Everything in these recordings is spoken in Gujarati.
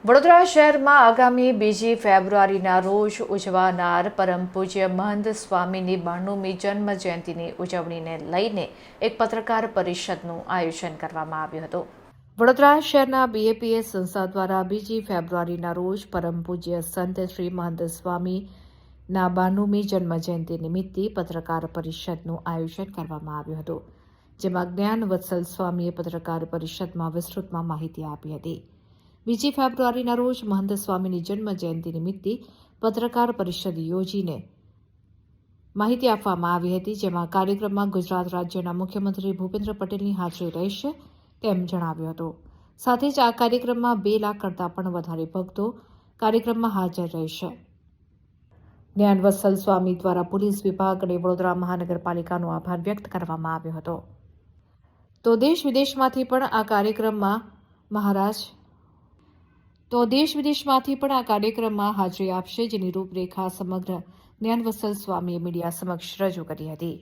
વડોદરા શહેરમાં આગામી 2 ફેબ્રુઆરીના રોજ ઉજવાનાર પરમ પૂજ્ય મહંત સ્વામીની 92મી જન્મ જયંતિની ઉજવણીને લઈને એક પત્રકાર પરિષદનું આયોજન કરવામાં આવ્યું હતું. વડોદરા શહેરના બીએપીએસ સંસ્થા દ્વારા 2 ફેબ્રુઆરીના રોજ પરમ પૂજ્ય સંત શ્રી મહંત સ્વામીના 92મી જન્મ જયંતિ નિમિત્તે પત્રકાર પરિષદનું આયોજન કરવામાં આવ્યું હતું, જેમાં જ્ઞાન વત્સલ સ્વામીએ પત્રકાર પરિષદમાં વિસ્તૃતમાં માહિતી આપી હતી. 2 ફેબ્રુઆરીના રોજ મહંત સ્વામીની જન્મ જયંતિ નિમિત્તે પત્રકાર પરિષદ યોજીને માહિતી આપવામાં આવી હતી, જેમાં કાર્યક્રમમાં ગુજરાત રાજ્યના મુખ્યમંત્રી ભૂપેન્દ્ર પટેલની હાજરી રહેશે તેમ જણાવ્યું હતું. સાથે જ આ કાર્યક્રમમાં 2 લાખ કરતાં પણ વધારે ભક્તો કાર્યક્રમમાં હાજર રહેશે. જ્ઞાન વત્સલ સ્વામી દ્વારા પોલીસ વિભાગ અને વડોદરા મહાનગરપાલિકાનો આભાર વ્યક્ત કરવામાં આવ્યો હતો. તો દેશ વિદેશમાંથી પણ આ કાર્યક્રમમાં હાજરી આપશે, જેની રૂપરેખા સમગ્ર જ્ઞાન વત્સલ સ્વામીએ મીડિયા સમક્ષ રજૂ કરી હતી.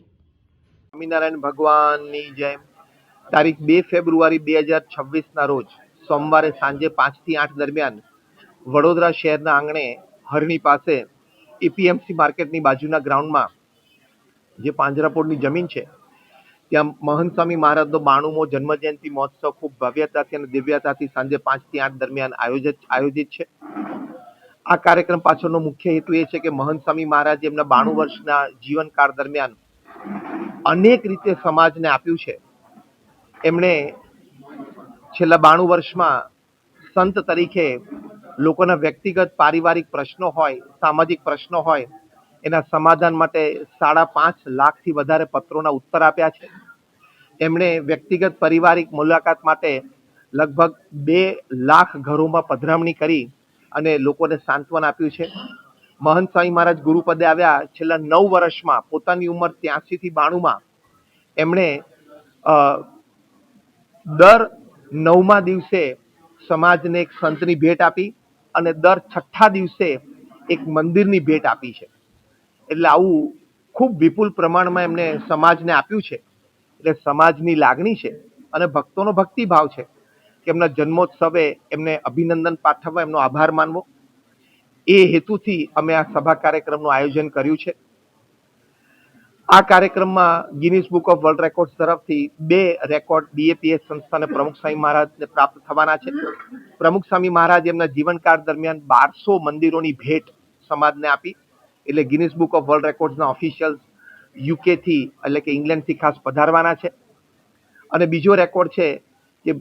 સ્વામિનારાયણ ભગવાનની જય. તારીખ 2 ફેબ્રુઆરી 2026ના રોજ સોમવારે સાંજે 5 થી 8 દરમિયાન વડોદરા શહેરના આંગણે હરણી પાસે એપીએમસી માર્કેટની બાજુના ગ્રાઉન્ડમાં જે પાંજરાપોળની જમીન છે ત્યાં મહંત સ્વામી મહારાજનો 92મો જન્મજયંતિ મહોત્સવ ખૂબ ભવ્યતાથી અને દિવ્યતાથી સાંજે 5 થી 8 દરમિયાન આયોજિત છે. આ કાર્યક્રમ પાછળનો મુખ્ય હેતુ એ છે કે મહંત સ્વામી મહારાજે એમના 92 વર્ષના જીવનકાળ દરમિયાન અનેક રીતે સમાજને આપ્યું છે. એમણે છેલ્લા 92 વર્ષમાં સંત તરીકે લોકોના વ્યક્તિગત પારિવારિક પ્રશ્નો હોય, સામાજિક પ્રશ્નો હોય, એના સમાધાન માટે 5.5 લાખથી વધારે પત્રોના ઉત્તર આપ્યા છે. એમણે વ્યક્તિગત પારિવારિક મુલાકાત માટે લગભગ 2 લાખ ઘરોમાં પધરામણી કરી અને લોકોને સાંત્વન આપ્યું છે. મહંત સ્વામી મહારાજ ગુરુપદે આવ્યા છેલ્લા 9 વર્ષમાં પોતાની ઉંમર 83 થી 92માં એમણે દર 9મા દિવસે સમાજને એક સંતની ભેટ આપી અને દર 6ઠા દિવસે એક મંદિરની ભેટ આપી છે. એટલે આવું ખૂબ વિપુલ પ્રમાણમાં એમને સમાજને આપ્યું છે. એટલે સમાજની લાગણી છે અને ભક્તોનો ભક્તિભાવ છે કે એમના જન્મોત્સવે એમને અભિનંદન પાઠવવા, એમનો આભાર માનવો, એ હેતુથી અમે આ સભા કાર્યક્રમનું આયોજન કર્યું છે. આ કાર્યક્રમમાં Guinness book of world record તરફથી 2 રેકોર્ડ બીએપીએસ સંસ્થાને પ્રમુખ સ્વામી મહારાજને પ્રાપ્ત થવાના છે. પ્રમુખ સ્વામી મહારાજ એમના જીવનકાળ દરમિયાન 1200 મંદિરોની ભેટ સમાજને આપી. એટલે ગિનિસ બુક ઓફ વર્લ્ડ રેકોર્ડ્સના ઓફિશિયલ્સ યુકેથી એટલે કે ઇંગ્લેન્ડથી ખાસ પધારવાના છે. અને બીજો રેકોર્ડ છે કે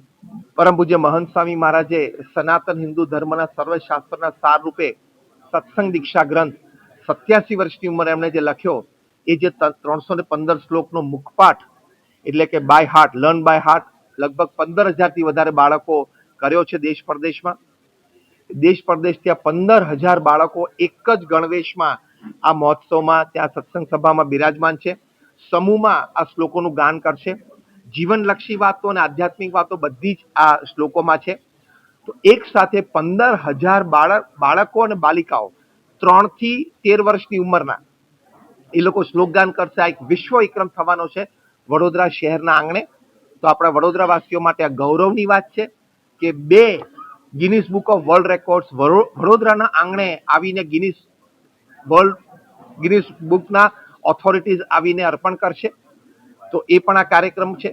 પરમ પૂજ્ય મહંત સ્વામી મહારાજે સનાતન હિન્દુ ધર્મના સર્વશાસ્ત્રના સાર રૂપે સત્સંગ દીક્ષા ગ્રંથ 87 વર્ષની ઉંમરે એમણે જે લખ્યો, એ જે 315 શ્લોકનો મુખપાઠ એટલે કે by heart, learn by heart, લગભગ 15,000થી વધારે બાળકો કર્યો છે દેશ પરદેશમાં. દેશ પરદેશથી આ 15,000 બાળકો એક જ ગણવેશમાં આ મહોત્સવમાં ત્યાં સત્સંગ સભામાં બિરાજમાન છે. સમૂહમાં આ શ્લોકોનું ગાન કરશે. જીવનલક્ષી વાતો અને આધ્યાત્મિક વાતો બધી જ આ શ્લોકોમાં છે. તો એક સાથે 15,000 બાળકો અને બાલિકાઓ 3 થી 13 વર્ષની ઉંમરના એ લોકો શ્લોક ગાન કરશે. આ એક વિશ્વ વિક્રમ થવાનો છે વડોદરા શહેરના આંગણે. તો આપણા વડોદરા વાસીઓ માટે આ ગૌરવની વાત છે કે 2 Guinness book of world records વડોદરાના આંગણે આવીને ગિનિસ બુકના ઓથોરિટીઝ આવીને અર્પણ કરશે. તો એ પણ આ કાર્યક્રમ છે.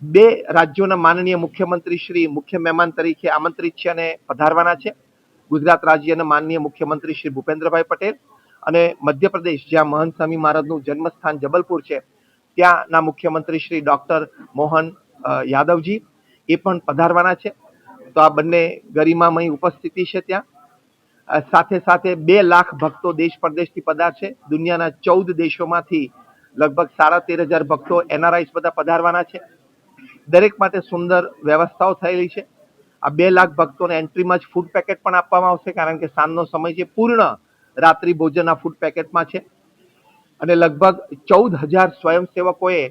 2 રાજ્યોના માનનીય મુખ્યમંત્રી શ્રી મુખ્ય મહેમાન તરીકે આમંત્રિત છે અને પધારવાના છે. ગુજરાત રાજ્યના માનનીય મુખ્યમંત્રી શ્રી ભૂપેન્દ્રભાઈ પટેલ અને મધ્યપ્રદેશ, જ્યાં મહંત સ્વામી મહારાજનું જન્મસ્થાન જબલપુર છે, ત્યાંના મુખ્યમંત્રી શ્રી ડોક્ટર મોહન યાદવજી એ પણ પધારવાના છે. તો આ બંને ગરિમામય ઉપસ્થિતિ છે ત્યાં. સાથે સાથે 2 લાખ ભક્તો દેશ પરદેશથી પધારશે. દુનિયાના 14 દેશોમાંથી લગભગ 13,500 ભક્તો, એનઆરઆઈસ બધા પધારવાના છે. દરેક માટે સુંદર વ્યવસ્થાઓ થયેલી છે. આ 2 લાખ ભક્તોને એન્ટ્રીમાં જ ફૂડ પેકેટ પણ આપવામાં આવશે, કારણ કે સાંજનો સમય છે. પૂર્ણ રાત્રિ ભોજન આ ફૂડ પેકેટમાં છે. અને લગભગ 14,000 સ્વયંસેવકોએ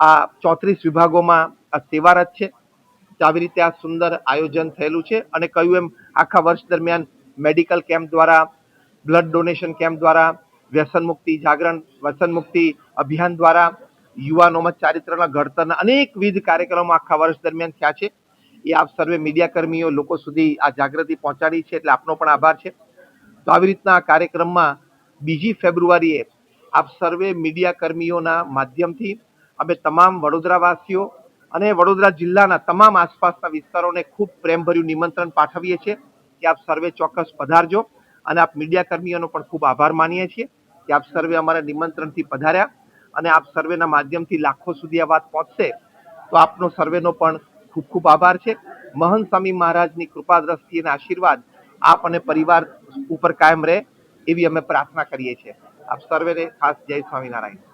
આ 34 વિભાગોમાં આ સેવારત છે. તો આવી રીતે આ સુંદર આયોજન થયેલું છે. અને કહ્યું એમ આખા વર્ષ દરમિયાન મેડિકલ કેમ્પ દ્વારા, બ્લડ ડોનેશન કેમ્પ દ્વારા, વ્યસન મુક્તિ જાગરણ, વ્યસન મુક્તિ અભિયાન દ્વારા, યુવાનોમાં ચારિત્રના ઘડતરના અનેકવિધ કાર્યક્રમો આખા વર્ષ દરમિયાન થયા છે. એ આપ સર્વે મીડિયા કર્મીઓ લોકો સુધી આ જાગૃતિ પહોંચાડી છે, એટલે આપનો પણ આભાર છે. તો આવી રીતના આ કાર્યક્રમમાં 2 ફેબ્રુઆરીએ આપ સર્વે મીડિયા કર્મીઓના માધ્યમથી અમે તમામ વડોદરાવાસીઓ અને વડોદરા જિલ્લાના તમામ આસપાસના વિસ્તારોને ખૂબ પ્રેમભર્યું નિમંત્રણ પાઠવીએ છીએ કે આપ સર્વે ચોક્કસ પધારજો. અને આપ મીડિયા કર્મીઓનો પણ ખૂબ આભાર માનીએ છીએ કે આપ સર્વે અમારા નિમંત્રણથી પધાર્યા અને આપ સર્વેના માધ્યમથી લાખો સુધી આ વાત પહોંચશે. તો આપનો સર્વેનો પણ ખૂબ ખૂબ આભાર છે. મહંત સ્વામી મહારાજની કૃપા દ્રષ્ટિ અને આશીર્વાદ આપ અને પરિવાર ઉપર કાયમ રહે એવી અમે પ્રાર્થના કરીએ છીએ. આપ સર્વેને ખાસ જય સ્વામિનારાયણ.